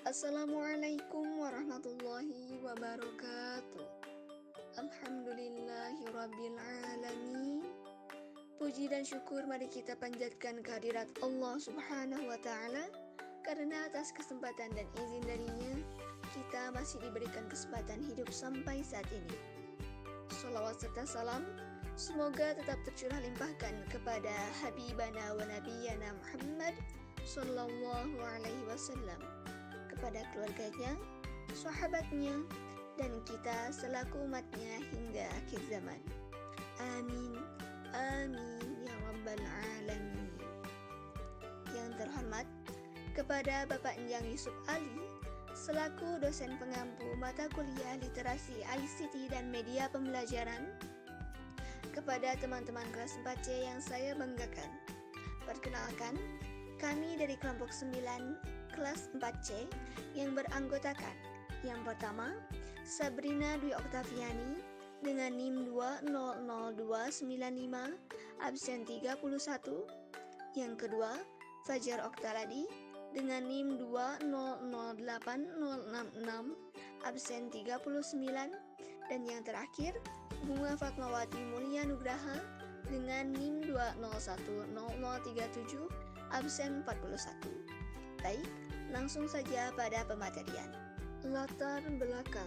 Assalamualaikum warahmatullahi wabarakatuh. Alhamdulillahirabbil alamin. Puji dan syukur mari kita panjatkan kehadirat Allah Subhanahu wa taala, karena atas kesempatan dan izin darinya kita masih diberikan kesempatan hidup sampai saat ini. Shalawat serta salam semoga tetap tercurah limpahkan kepada Habibana wa Nabiyana Muhammad sallallahu alaihi wasallam, kepada keluarganya, sahabatnya, dan kita selaku umatnya hingga akhir zaman. Amin, amin, ya rabbal alamin. Yang terhormat, kepada Bapak Enjang Yusuf Ali, selaku dosen pengampu mata kuliah literasi ICT dan media pembelajaran, kepada teman-teman kelas 4C yang saya banggakan. Perkenalkan, kami dari kelompok 9 kelas 4C yang beranggotakan: yang pertama, Sabrina Dwi Oktaviani dengan NIM 2000295, absen 31. Yang kedua, Fajar Oktaladi dengan NIM 2008066, absen 39. Dan yang terakhir, Bunga Fatmawati Mulia Nugraha dengan NIM 2010037, absen 41. Baik, langsung saja pada pematerian. Latar belakang.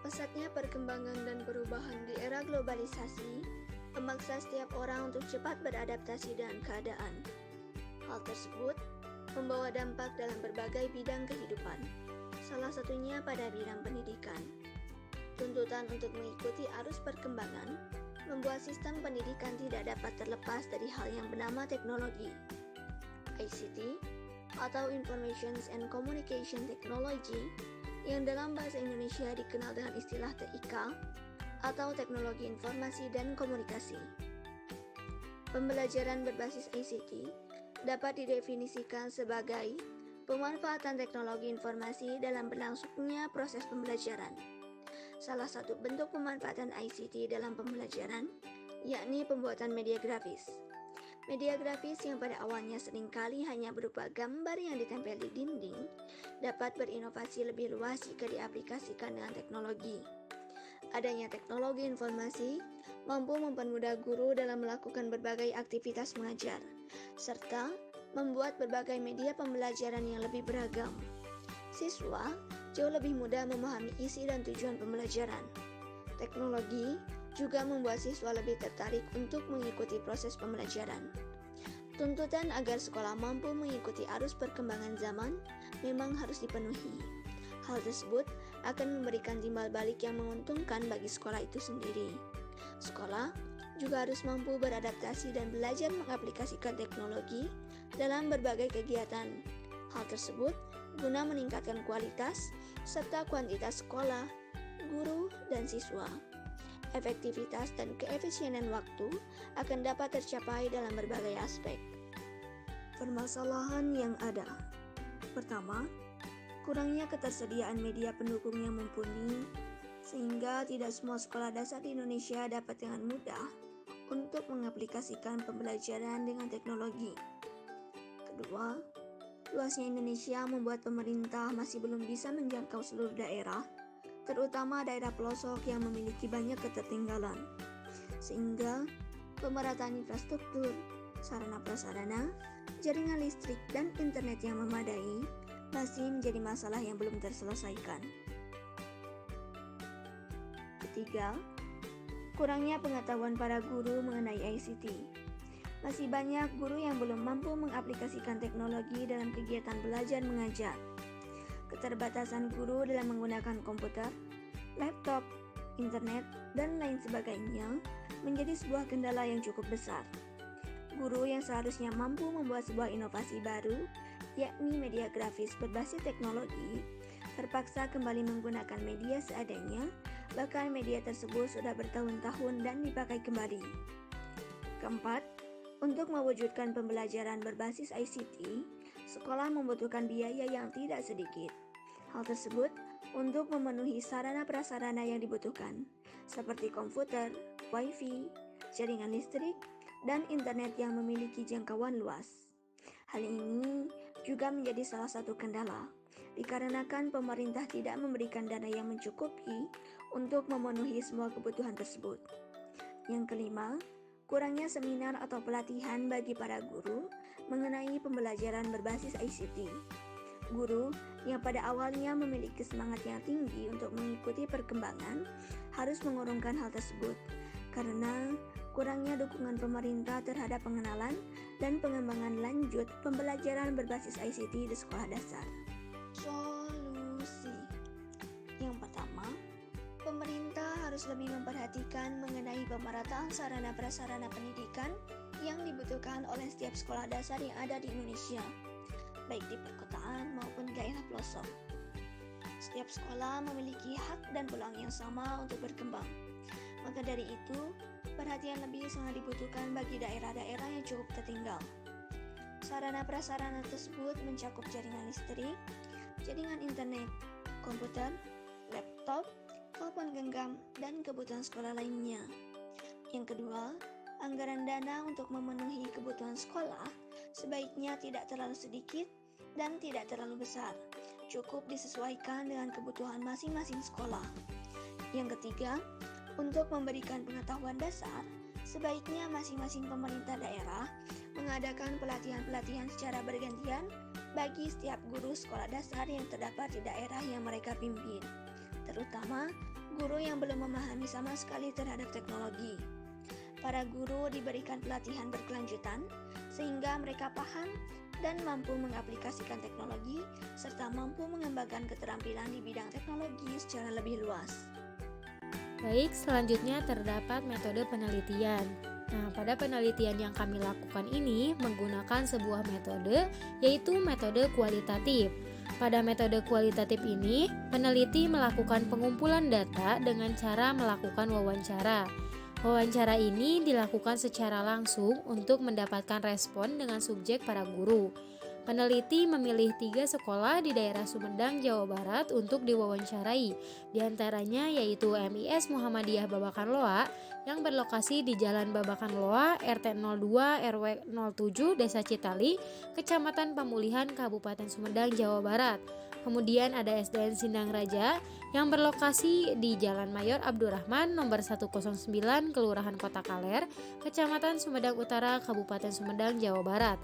Pesatnya perkembangan dan perubahan di era globalisasi memaksa setiap orang untuk cepat beradaptasi dengan keadaan. Hal tersebut membawa dampak dalam berbagai bidang kehidupan, salah satunya pada bidang pendidikan. Tuntutan untuk mengikuti arus perkembangan membuat sistem pendidikan tidak dapat terlepas dari hal yang bernama teknologi. ICT atau Informations and Communication Technology, yang dalam bahasa Indonesia dikenal dengan istilah TIK atau Teknologi Informasi dan Komunikasi. Pembelajaran berbasis ICT dapat didefinisikan sebagai pemanfaatan teknologi informasi dalam berlangsungnya proses pembelajaran. Salah satu bentuk pemanfaatan ICT dalam pembelajaran yakni pembuatan media grafis. Media grafis yang pada awalnya seringkali hanya berupa gambar yang ditempel di dinding dapat berinovasi lebih luas jika diaplikasikan dengan teknologi. Adanya teknologi informasi mampu mempermudah guru dalam melakukan berbagai aktivitas mengajar, serta membuat berbagai media pembelajaran yang lebih beragam. Siswa jauh lebih mudah memahami isi dan tujuan pembelajaran. Teknologi juga membuat siswa lebih tertarik untuk mengikuti proses pembelajaran. Tuntutan agar sekolah mampu mengikuti arus perkembangan zaman memang harus dipenuhi. Hal tersebut akan memberikan timbal balik yang menguntungkan bagi sekolah itu sendiri. Sekolah juga harus mampu beradaptasi dan belajar mengaplikasikan teknologi dalam berbagai kegiatan. Hal tersebut guna meningkatkan kualitas serta kuantitas sekolah, guru, dan siswa. Efektivitas dan keefisienan waktu akan dapat tercapai dalam berbagai aspek. Permasalahan yang ada. Pertama, kurangnya ketersediaan media pendukung yang mumpuni, sehingga tidak semua sekolah dasar di Indonesia dapat dengan mudah untuk mengaplikasikan pembelajaran dengan teknologi. Kedua, luasnya Indonesia membuat pemerintah masih belum bisa menjangkau seluruh daerah, terutama daerah pelosok yang memiliki banyak ketertinggalan, sehingga pemerataan infrastruktur, sarana prasarana, jaringan listrik, dan internet yang memadai masih menjadi masalah yang belum terselesaikan. Ketiga, kurangnya pengetahuan para guru mengenai ICT. Masih banyak guru yang belum mampu mengaplikasikan teknologi dalam kegiatan belajar mengajar. Keterbatasan guru dalam menggunakan komputer, laptop, internet, dan lain sebagainya menjadi sebuah kendala yang cukup besar. Guru yang seharusnya mampu membuat sebuah inovasi baru, yakni media grafis berbasis teknologi, terpaksa kembali menggunakan media seadanya, bahkan media tersebut sudah bertahun-tahun dan dipakai kembali. Keempat, untuk mewujudkan pembelajaran berbasis ICT, sekolah membutuhkan biaya yang tidak sedikit. Hal tersebut untuk memenuhi sarana prasarana yang dibutuhkan, seperti komputer, wifi, jaringan listrik, dan internet yang memiliki jangkauan luas. Hal ini juga menjadi salah satu kendala, dikarenakan pemerintah tidak memberikan dana yang mencukupi untuk memenuhi semua kebutuhan tersebut. Yang kelima, kurangnya seminar atau pelatihan bagi para guru mengenai pembelajaran berbasis ICT. Guru yang pada awalnya memiliki semangat yang tinggi untuk mengikuti perkembangan harus mengurungkan hal tersebut karena kurangnya dukungan pemerintah terhadap pengenalan dan pengembangan lanjut pembelajaran berbasis ICT di sekolah dasar. Solusi yang pertama, pemerintah harus lebih memperhatikan mengenai pemerataan sarana prasarana pendidikan yang dibutuhkan oleh setiap sekolah dasar yang ada di Indonesia, baik di perkotaan maupun daerah pelosok. Setiap sekolah memiliki hak dan peluang yang sama untuk berkembang. Maka dari itu, perhatian lebih sangat dibutuhkan bagi daerah-daerah yang cukup tertinggal. Sarana prasarana tersebut mencakup jaringan listrik, jaringan internet, komputer, laptop, telepon genggam, dan kebutuhan sekolah lainnya. Yang kedua, anggaran dana untuk memenuhi kebutuhan sekolah sebaiknya tidak terlalu sedikit dan tidak terlalu besar, cukup disesuaikan dengan kebutuhan masing-masing sekolah. Yang ketiga, untuk memberikan pengetahuan dasar, sebaiknya masing-masing pemerintah daerah mengadakan pelatihan-pelatihan secara bergantian bagi setiap guru sekolah dasar yang terdapat di daerah yang mereka pimpin, terutama guru yang belum memahami sama sekali terhadap teknologi. Para guru diberikan pelatihan berkelanjutan sehingga mereka paham dan mampu mengaplikasikan teknologi serta mampu mengembangkan keterampilan di bidang teknologi secara lebih luas. Baik, selanjutnya terdapat metode penelitian. Nah, pada penelitian yang kami lakukan ini menggunakan sebuah metode, yaitu metode kualitatif. Pada metode kualitatif ini, peneliti melakukan pengumpulan data dengan cara melakukan wawancara. Wawancara ini dilakukan secara langsung untuk mendapatkan respon dengan subjek para guru. Peneliti memilih 3 sekolah di daerah Sumedang, Jawa Barat untuk diwawancarai. Di antaranya yaitu MIS Muhammadiyah Babakan Loa yang berlokasi di Jalan Babakan Loa, RT 02 RW 07 Desa Citali, Kecamatan Pemulihan, Kabupaten Sumedang, Jawa Barat. Kemudian ada SDN Sindang Raja yang berlokasi di Jalan Mayor Abdurrahman nomor 109 Kelurahan Kota Kaler, Kecamatan Sumedang Utara, Kabupaten Sumedang, Jawa Barat.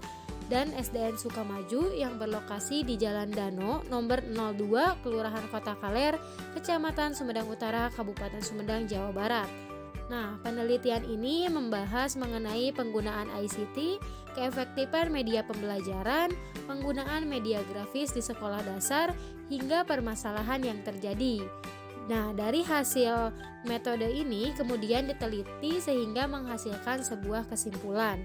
Dan SDN Sukamaju yang berlokasi di Jalan Dano nomor 02 Kelurahan Kota Kaler, Kecamatan Sumedang Utara, Kabupaten Sumedang, Jawa Barat. Nah, penelitian ini membahas mengenai penggunaan ICT, keefektifan media pembelajaran, penggunaan media grafis di sekolah dasar, hingga permasalahan yang terjadi. Nah, dari hasil metode ini kemudian diteliti sehingga menghasilkan sebuah kesimpulan.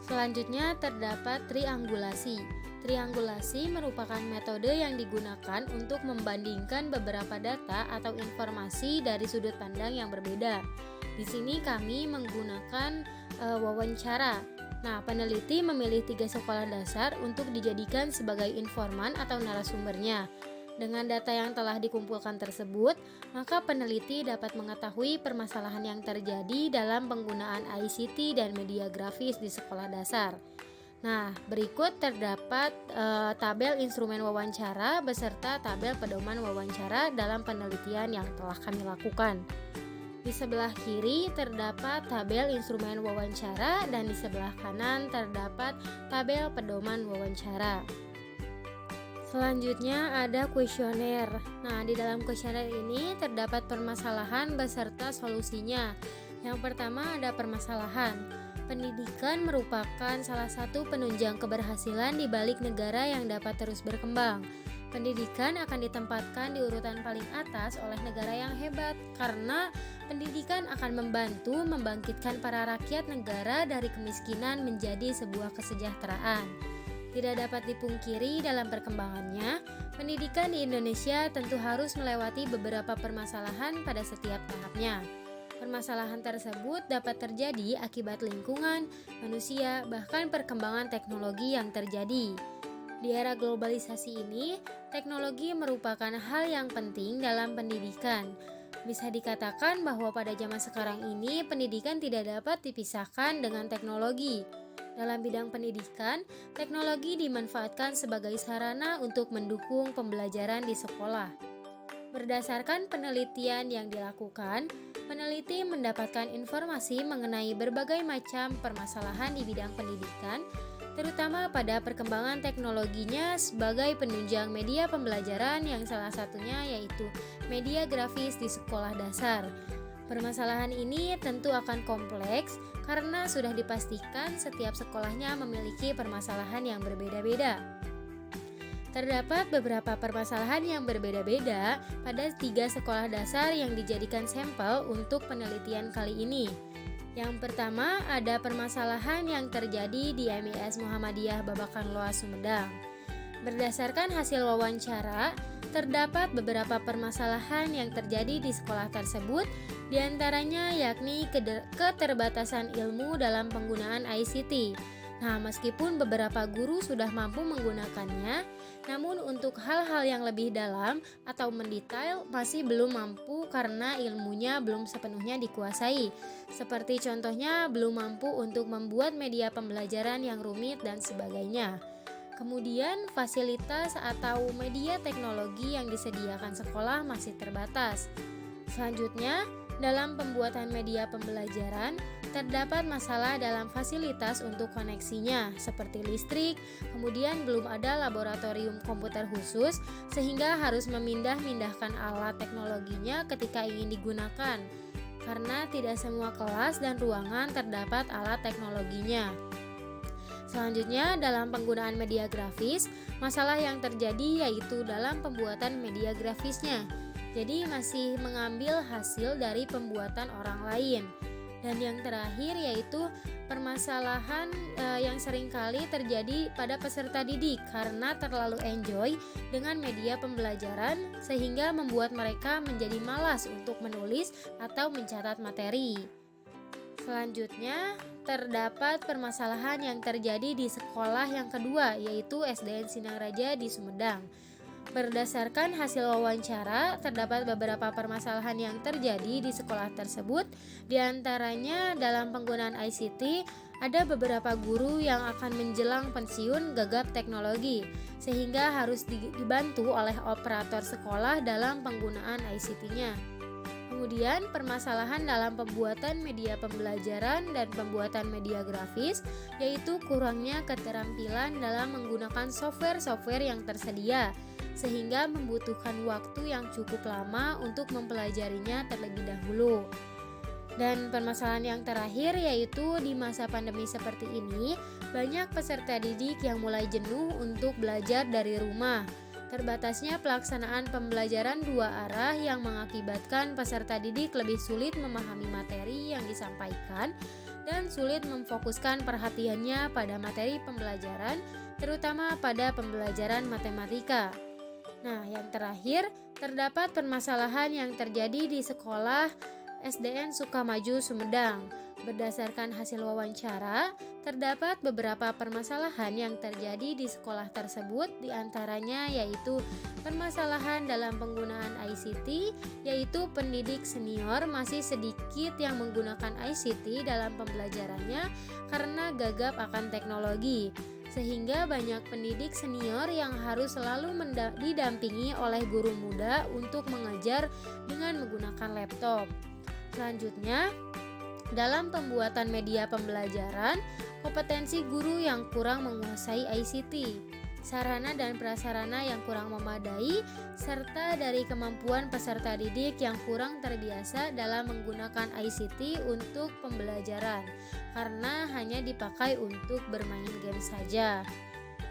Selanjutnya terdapat triangulasi. Triangulasi merupakan metode yang digunakan untuk membandingkan beberapa data atau informasi dari sudut pandang yang berbeda. Di sini kami menggunakan wawancara. Nah, peneliti memilih 3 sekolah dasar untuk dijadikan sebagai informan atau narasumbernya. Dengan data yang telah dikumpulkan tersebut, maka peneliti dapat mengetahui permasalahan yang terjadi dalam penggunaan ICT dan media grafis di sekolah dasar. Nah, berikut terdapat tabel instrumen wawancara beserta tabel pedoman wawancara dalam penelitian yang telah kami lakukan. Di sebelah kiri terdapat tabel instrumen wawancara dan di sebelah kanan terdapat tabel pedoman wawancara. Selanjutnya ada kuesioner. Nah, di dalam kuesioner ini terdapat permasalahan beserta solusinya. Yang pertama ada permasalahan. Pendidikan merupakan salah satu penunjang keberhasilan di balik negara yang dapat terus berkembang. Pendidikan akan ditempatkan di urutan paling atas oleh negara yang hebat karena pendidikan akan membantu membangkitkan para rakyat negara dari kemiskinan menjadi sebuah kesejahteraan. Tidak dapat dipungkiri dalam perkembangannya, pendidikan di Indonesia tentu harus melewati beberapa permasalahan pada setiap tahapnya. Permasalahan tersebut dapat terjadi akibat lingkungan, manusia, bahkan perkembangan teknologi yang terjadi. Di era globalisasi ini, teknologi merupakan hal yang penting dalam pendidikan. Bisa dikatakan bahwa pada zaman sekarang ini, pendidikan tidak dapat dipisahkan dengan teknologi. Dalam bidang pendidikan, teknologi dimanfaatkan sebagai sarana untuk mendukung pembelajaran di sekolah. Berdasarkan penelitian yang dilakukan, peneliti mendapatkan informasi mengenai berbagai macam permasalahan di bidang pendidikan, terutama pada perkembangan teknologinya sebagai penunjang media pembelajaran yang salah satunya yaitu media grafis di sekolah dasar. Permasalahan ini tentu akan kompleks karena sudah dipastikan setiap sekolahnya memiliki permasalahan yang berbeda-beda. Terdapat beberapa permasalahan yang berbeda-beda pada 3 sekolah dasar yang dijadikan sampel untuk penelitian kali ini. Yang pertama ada permasalahan yang terjadi di MIS Muhammadiyah Babakan Loa Sumedang. Berdasarkan hasil wawancara, terdapat beberapa permasalahan yang terjadi di sekolah tersebut, diantaranya yakni keterbatasan ilmu dalam penggunaan ICT. Nah, meskipun beberapa guru sudah mampu menggunakannya, namun untuk hal-hal yang lebih dalam atau mendetail masih belum mampu karena ilmunya belum sepenuhnya dikuasai. Seperti contohnya belum mampu untuk membuat media pembelajaran yang rumit dan sebagainya. Kemudian fasilitas atau media teknologi yang disediakan sekolah masih terbatas. Selanjutnya, dalam pembuatan media pembelajaran, terdapat masalah dalam fasilitas untuk koneksinya, seperti listrik, kemudian belum ada laboratorium komputer khusus, sehingga harus memindahkan alat teknologinya ketika ingin digunakan, karena tidak semua kelas dan ruangan terdapat alat teknologinya. Selanjutnya, dalam penggunaan media grafis, masalah yang terjadi yaitu dalam pembuatan media grafisnya. Jadi masih mengambil hasil dari pembuatan orang lain. Dan yang terakhir yaitu permasalahan yang seringkali terjadi pada peserta didik karena terlalu enjoy dengan media pembelajaran sehingga membuat mereka menjadi malas untuk menulis atau mencatat materi. Selanjutnya, terdapat permasalahan yang terjadi di sekolah yang kedua yaitu SDN Sinaraja di Sumedang. Berdasarkan hasil wawancara, terdapat beberapa permasalahan yang terjadi di sekolah tersebut, diantaranya dalam penggunaan ICT, ada beberapa guru yang akan menjelang pensiun gagap teknologi, sehingga harus dibantu oleh operator sekolah dalam penggunaan ICT-nya. Kemudian permasalahan dalam pembuatan media pembelajaran dan pembuatan media grafis, yaitu kurangnya keterampilan dalam menggunakan software-software yang tersedia, sehingga membutuhkan waktu yang cukup lama untuk mempelajarinya terlebih dahulu. Dan permasalahan yang terakhir yaitu di masa pandemi seperti ini, banyak peserta didik yang mulai jenuh untuk belajar dari rumah. Terbatasnya pelaksanaan pembelajaran 2 arah yang mengakibatkan peserta didik lebih sulit memahami materi yang disampaikan dan sulit memfokuskan perhatiannya pada materi pembelajaran, terutama pada pembelajaran matematika. Nah, yang terakhir, terdapat permasalahan yang terjadi di sekolah SDN Sukamaju Sumedang. Berdasarkan hasil wawancara, terdapat beberapa permasalahan yang terjadi di sekolah tersebut, diantaranya yaitu permasalahan dalam penggunaan ICT, yaitu pendidik senior masih sedikit yang menggunakan ICT dalam pembelajarannya karena gagap akan teknologi, sehingga banyak pendidik senior yang harus selalu didampingi oleh guru muda untuk mengajar dengan menggunakan laptop. Selanjutnya, dalam pembuatan media pembelajaran, kompetensi guru yang kurang menguasai ICT, sarana dan prasarana yang kurang memadai, serta dari kemampuan peserta didik yang kurang terbiasa dalam menggunakan ICT untuk pembelajaran, karena hanya dipakai untuk bermain game saja.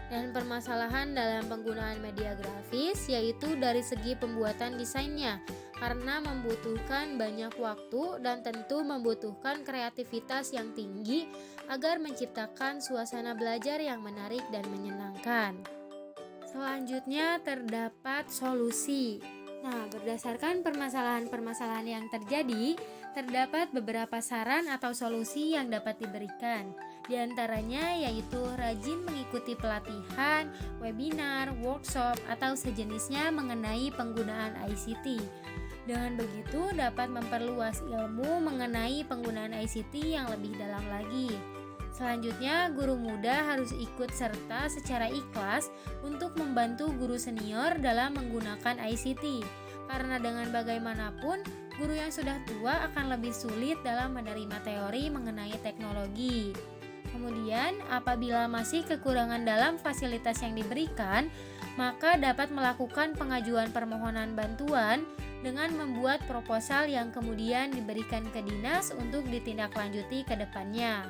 Dan permasalahan dalam penggunaan media grafis yaitu dari segi pembuatan desainnya, karena membutuhkan banyak waktu dan tentu membutuhkan kreativitas yang tinggi agar menciptakan suasana belajar yang menarik dan menyenangkan. Selanjutnya terdapat solusi. Nah, berdasarkan permasalahan-permasalahan yang terjadi, terdapat beberapa saran atau solusi yang dapat diberikan. Di antaranya yaitu rajin mengikuti pelatihan, webinar, workshop, atau sejenisnya mengenai penggunaan ICT. Dengan begitu dapat memperluas ilmu mengenai penggunaan ICT yang lebih dalam lagi. Selanjutnya, guru muda harus ikut serta secara ikhlas untuk membantu guru senior dalam menggunakan ICT. Karena dengan bagaimanapun, guru yang sudah tua akan lebih sulit dalam menerima teori mengenai teknologi. Kemudian, apabila masih kekurangan dalam fasilitas yang diberikan, maka dapat melakukan pengajuan permohonan bantuan dengan membuat proposal yang kemudian diberikan ke dinas untuk ditindaklanjuti ke depannya.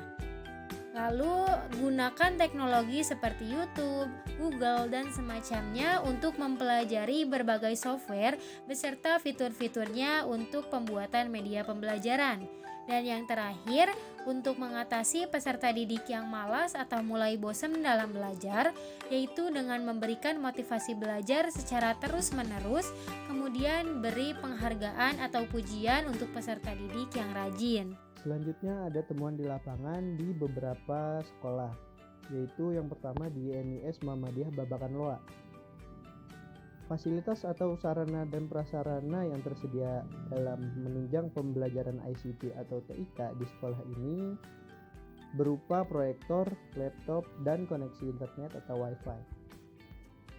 Lalu, gunakan teknologi seperti YouTube, Google, dan semacamnya untuk mempelajari berbagai software beserta fitur-fiturnya untuk pembuatan media pembelajaran. Dan yang terakhir, untuk mengatasi peserta didik yang malas atau mulai bosan dalam belajar, yaitu dengan memberikan motivasi belajar secara terus-menerus, kemudian beri penghargaan atau pujian untuk peserta didik yang rajin. Selanjutnya ada temuan di lapangan di beberapa sekolah, yaitu yang pertama di MIS Muhammadiyah Babakan Loa. Fasilitas atau sarana dan prasarana yang tersedia dalam menunjang pembelajaran ICT atau TIK di sekolah ini berupa proyektor, laptop, dan koneksi internet atau Wi-Fi.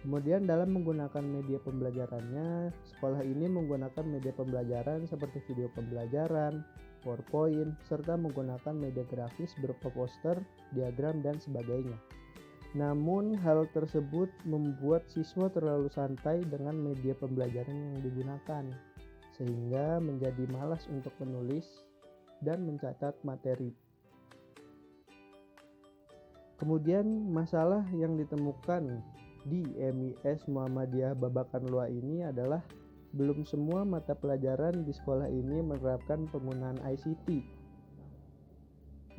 Kemudian dalam menggunakan media pembelajarannya, sekolah ini menggunakan media pembelajaran seperti video pembelajaran, PowerPoint, serta menggunakan media grafis berupa poster, diagram, dan sebagainya. Namun hal tersebut membuat siswa terlalu santai dengan media pembelajaran yang digunakan, sehingga menjadi malas untuk menulis dan mencatat materi. Kemudian masalah yang ditemukan di MIS Muhammadiyah Babakan Loa ini adalah belum semua mata pelajaran di sekolah ini menerapkan penggunaan ICT,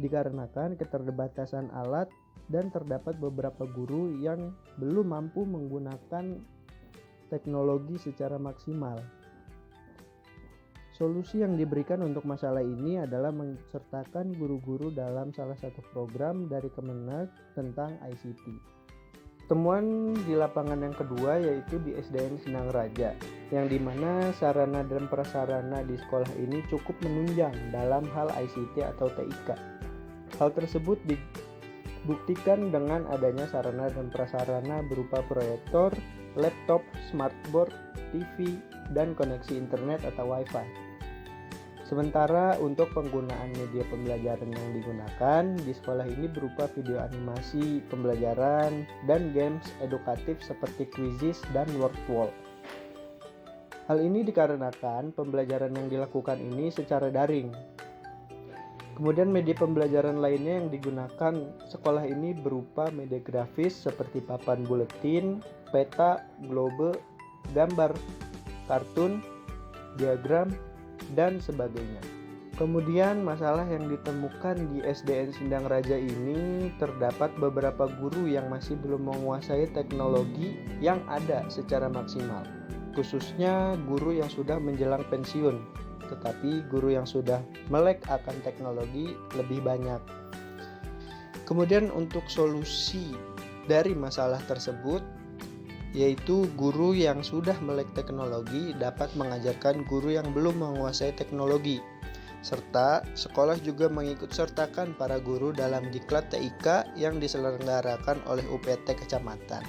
dikarenakan keterbatasan alat dan terdapat beberapa guru yang belum mampu menggunakan teknologi secara maksimal. Solusi yang diberikan untuk masalah ini adalah mensertakan guru-guru dalam salah satu program dari Kemenag tentang ICT. Temuan di lapangan yang kedua yaitu di SDN Sindang Raja, yang dimana sarana dan prasarana di sekolah ini cukup menunjang dalam hal ICT atau TIK. Hal tersebut dibuktikan dengan adanya sarana dan prasarana berupa proyektor, laptop, smartboard, TV, dan koneksi internet atau Wi-Fi. Sementara untuk penggunaan media pembelajaran yang digunakan di sekolah ini berupa video animasi pembelajaran dan games edukatif seperti quizzes dan word wall. Hal ini dikarenakan pembelajaran yang dilakukan ini secara daring. Kemudian media pembelajaran lainnya yang digunakan sekolah ini berupa media grafis seperti papan buletin, peta, globe, gambar, kartun, diagram, dan sebagainya. Kemudian masalah yang ditemukan di SDN Sindang Raja ini terdapat beberapa guru yang masih belum menguasai teknologi yang ada secara maksimal, khususnya guru yang sudah menjelang pensiun, tetapi guru yang sudah melek akan teknologi lebih banyak. Kemudian untuk solusi dari masalah tersebut, yaitu guru yang sudah melek teknologi dapat mengajarkan guru yang belum menguasai teknologi, serta sekolah juga mengikut sertakan para guru dalam diklat TIK yang diselenggarakan oleh UPT kecamatan.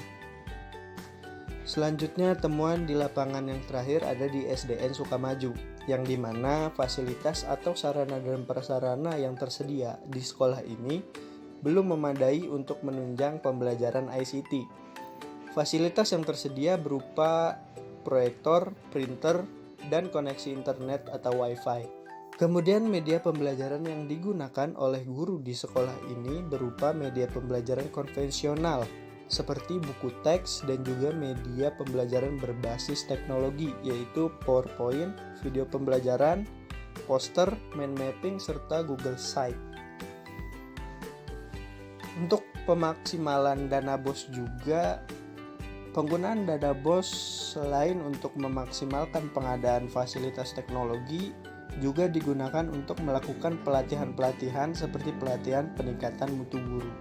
Selanjutnya temuan di lapangan yang terakhir ada di SDN Sukamaju, yang dimana fasilitas atau sarana dan prasarana yang tersedia di sekolah ini belum memadai untuk menunjang pembelajaran ICT. Fasilitas yang tersedia berupa proyektor, printer, dan koneksi internet atau Wi-Fi. Kemudian media pembelajaran yang digunakan oleh guru di sekolah ini berupa media pembelajaran konvensional seperti buku teks dan juga media pembelajaran berbasis teknologi yaitu PowerPoint, video pembelajaran, poster, mind mapping, serta Google Site. Untuk pemaksimalan dana BOS juga, penggunaan dana BOS selain untuk memaksimalkan pengadaan fasilitas teknologi juga digunakan untuk melakukan pelatihan-pelatihan seperti pelatihan peningkatan mutu guru.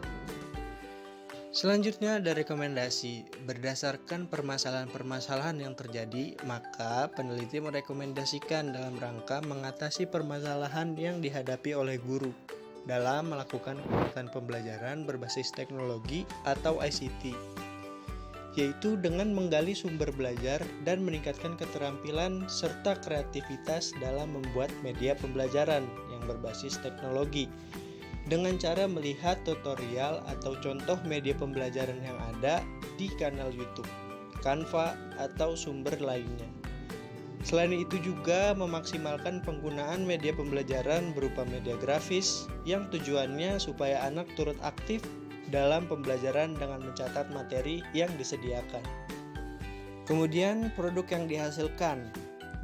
Selanjutnya ada rekomendasi. Berdasarkan permasalahan-permasalahan yang terjadi, maka peneliti merekomendasikan dalam rangka mengatasi permasalahan yang dihadapi oleh guru. dalam melakukan kegiatan pembelajaran berbasis teknologi atau ICT, yaitu dengan menggali sumber belajar dan meningkatkan keterampilan serta kreativitas dalam membuat media pembelajaran yang berbasis teknologi dengan cara melihat tutorial atau contoh media pembelajaran yang ada di kanal YouTube, Canva, atau sumber lainnya. Selain itu juga memaksimalkan penggunaan media pembelajaran berupa media grafis yang tujuannya supaya anak turut aktif dalam pembelajaran dengan mencatat materi yang disediakan. Kemudian produk yang dihasilkan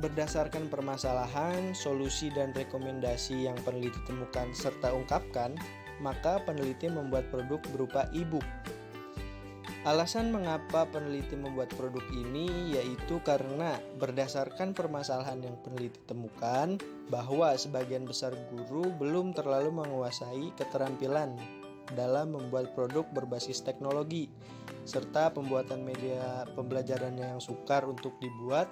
berdasarkan permasalahan, solusi, dan rekomendasi yang peneliti temukan serta ungkapkan, maka peneliti membuat produk berupa e-book. Alasan mengapa peneliti membuat produk ini yaitu karena berdasarkan permasalahan yang peneliti temukan bahwa sebagian besar guru belum terlalu menguasai keterampilan dalam membuat produk berbasis teknologi serta pembuatan media pembelajarannya yang sukar untuk dibuat.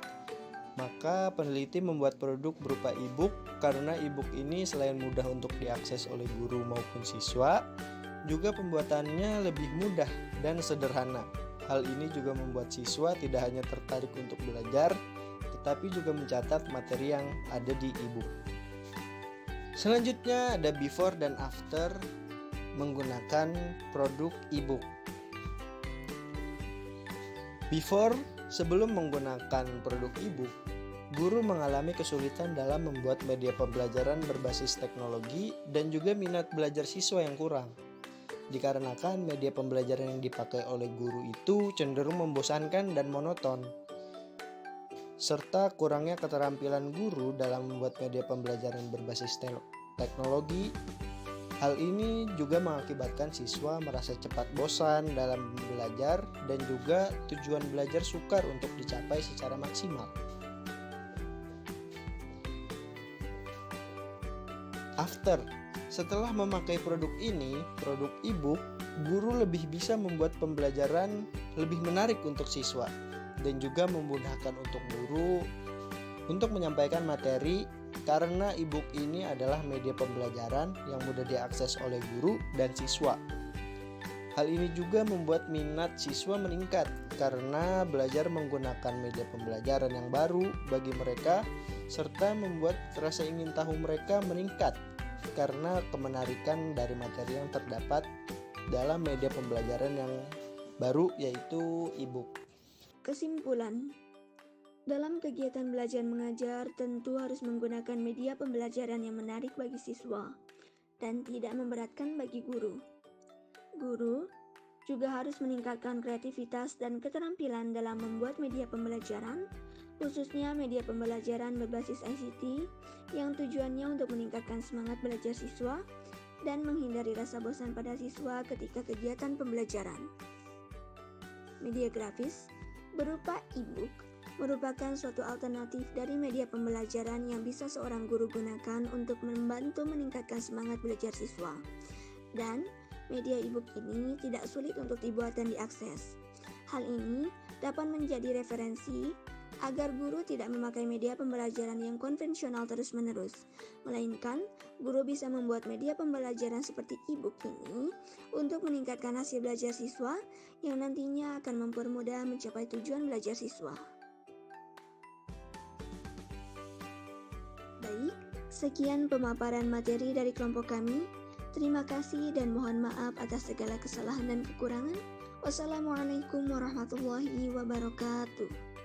Maka peneliti membuat produk berupa e-book karena e-book ini selain mudah untuk diakses oleh guru maupun siswa, juga pembuatannya lebih mudah dan sederhana. Hal ini juga membuat siswa tidak hanya tertarik untuk belajar, tetapi juga mencatat materi yang ada di e-book. Selanjutnya ada before dan after menggunakan produk e-book. Before, sebelum menggunakan produk e-book, guru mengalami kesulitan dalam membuat media pembelajaran berbasis teknologi dan juga minat belajar siswa yang kurang. Dikarenakan media pembelajaran yang dipakai oleh guru itu cenderung membosankan dan monoton, serta kurangnya keterampilan guru dalam membuat media pembelajaran berbasis teknologi. Hal ini juga mengakibatkan siswa merasa cepat bosan dalam belajar dan juga tujuan belajar sukar untuk dicapai secara maksimal. After, setelah memakai produk ini, produk e-book, guru lebih bisa membuat pembelajaran lebih menarik untuk siswa dan juga memudahkan untuk guru untuk menyampaikan materi karena e-book ini adalah media pembelajaran yang mudah diakses oleh guru dan siswa. Hal ini juga membuat minat siswa meningkat karena belajar menggunakan media pembelajaran yang baru bagi mereka serta membuat rasa ingin tahu mereka meningkat karena kemenarikan dari materi yang terdapat dalam media pembelajaran yang baru yaitu e-book. Kesimpulan, dalam kegiatan belajar mengajar tentu harus menggunakan media pembelajaran yang menarik bagi siswa dan tidak memberatkan bagi guru. Guru juga harus meningkatkan kreativitas dan keterampilan dalam membuat media pembelajaran, khususnya media pembelajaran berbasis ICT yang tujuannya untuk meningkatkan semangat belajar siswa dan menghindari rasa bosan pada siswa ketika kegiatan pembelajaran. Media grafis berupa e-book merupakan suatu alternatif dari media pembelajaran yang bisa seorang guru gunakan untuk membantu meningkatkan semangat belajar siswa. Dan media e-book ini tidak sulit untuk dibuat dan diakses. Hal ini dapat menjadi referensi agar guru tidak memakai media pembelajaran yang konvensional terus-menerus, melainkan guru bisa membuat media pembelajaran seperti e-book ini untuk meningkatkan hasil belajar siswa yang nantinya akan mempermudah mencapai tujuan belajar siswa. Baik, sekian pemaparan materi dari kelompok kami. Terima kasih dan mohon maaf atas segala kesalahan dan kekurangan. Wassalamualaikum warahmatullahi wabarakatuh.